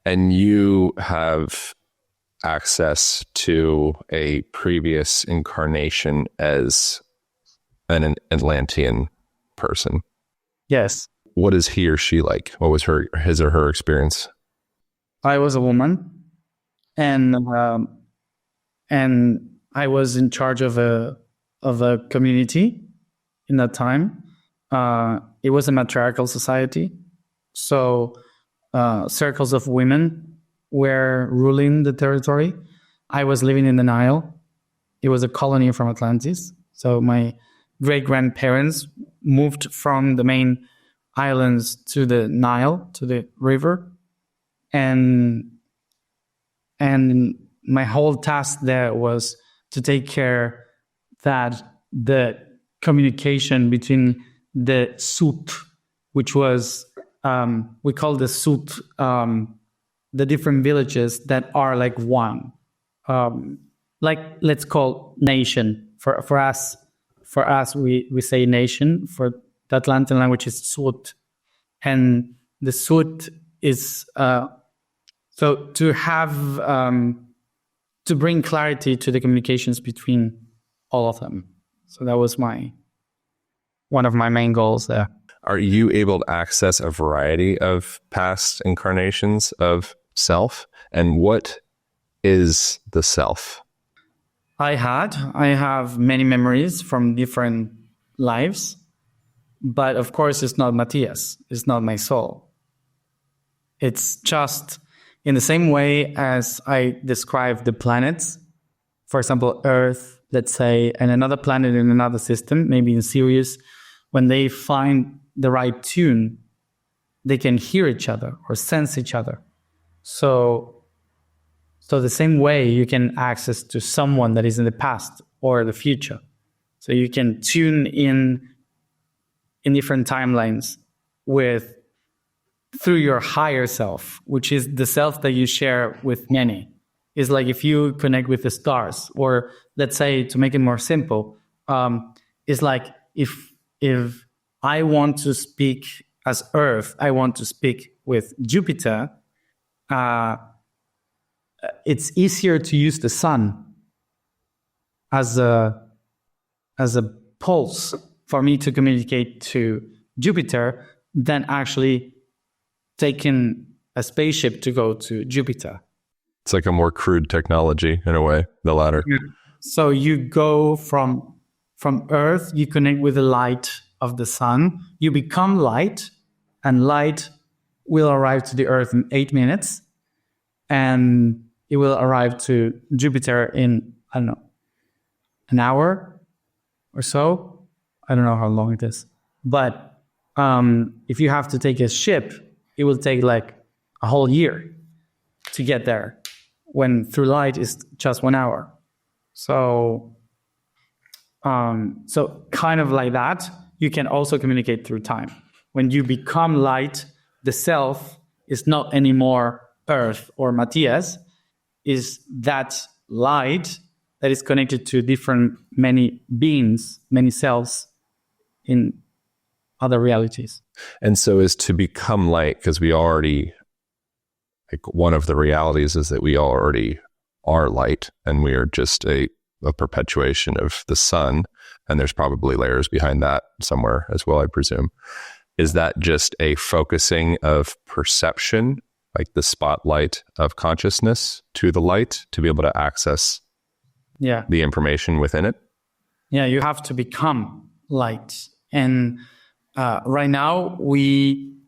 And you have access to a previous incarnation as an Atlantean person. Yes. What is he or she like? What was his or her experience? I was a woman, and I was in charge of a community in that time. It was a matriarchal society, so circles of women were ruling the territory. I was living in the Nile. It was a colony from Atlantis. So my great-grandparents moved from the main islands to the Nile, to the river. And my whole task there was to take care that the communication between the Sut, which was, we call the Sut, the different villages that are like one, like let's call nation. For us, we say nation. For the Atlantean language is Sut, and the Sut is so to have to bring clarity to the communications between all of them. So that was one of my main goals there. Are you able to access a variety of past incarnations of self? And what is the self? I have many memories from different lives, but of course it's not Matías. It's not my soul. It's just in the same way as I describe the planets, for example, Earth, let's say, and another planet in another system, maybe in Sirius, when they find the right tune, they can hear each other or sense each other. So the same way you can access to someone that is in the past or the future. So you can tune in different timelines through your higher self, which is the self that you share with many. It's like if you connect with the stars, or let's say, to make it more simple, it's like if I want to speak as Earth, I want to speak with Jupiter, it's easier to use the sun as a pulse for me to communicate to Jupiter than actually taking a spaceship to go to Jupiter. It's like a more crude technology in a way, the latter. Yeah. So you go from Earth, you connect with the light of the sun, you become light, and light will arrive to the Earth in 8 minutes, and it will arrive to Jupiter in, I don't know, an hour or so. I don't know how long it is. But if you have to take a ship, it will take like a whole year to get there, when through light is just 1 hour. So kind of like that, you can also communicate through time. When you become light, the self is not anymore Earth or Matías, is that light that is connected to many beings, many selves in other realities. And so is to become light, because we already, like, one of the realities is that we already are light, and we are just a perpetuation of the sun, and there's probably layers behind that somewhere as well, I presume. Is that just a focusing of perception, like the spotlight of consciousness to the light, to be able to access the information within it? Yeah, you have to become light. And right now,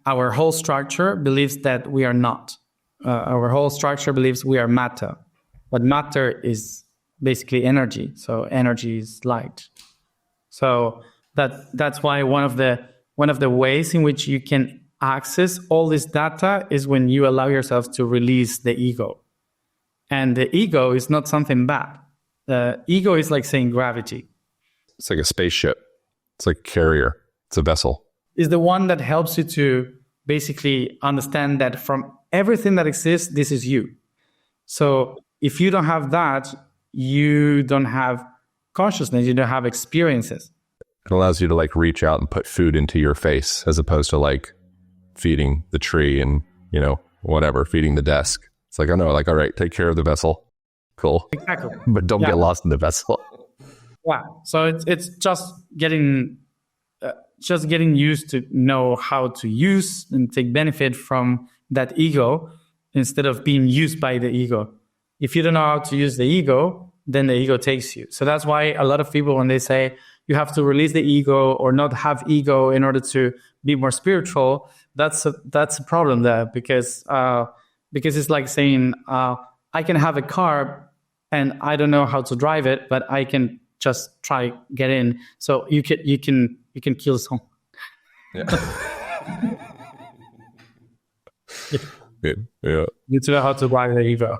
our whole structure believes that we are not. Our whole structure believes we are matter. But matter is basically energy. So energy is light. So that's why one of the ways in which you can access all this data is when you allow yourself to release the ego. And the ego is not something bad. The ego is like saying gravity. It's like a spaceship. It's like a carrier. It's a vessel. It's the one that helps you to basically understand that from everything that exists, this is you. So if you don't have that, you don't have consciousness, you don't have experiences. It allows you to like reach out and put food into your face, as opposed to like feeding the tree and, whatever, feeding the desk. It's like, oh no, like, all right, take care of the vessel. Cool. Exactly. But don't get lost in the vessel. Yeah. So it's just getting used to know how to use and take benefit from that ego instead of being used by the ego. If you don't know how to use the ego, then the ego takes you. So that's why a lot of people, when they say you have to release the ego or not have ego in order to be more spiritual, that's a problem there, because it's like saying I can have a car and I don't know how to drive it, but I can just try get in. So you can kill someone. Yeah. Yeah. You need to know how to drive the ego.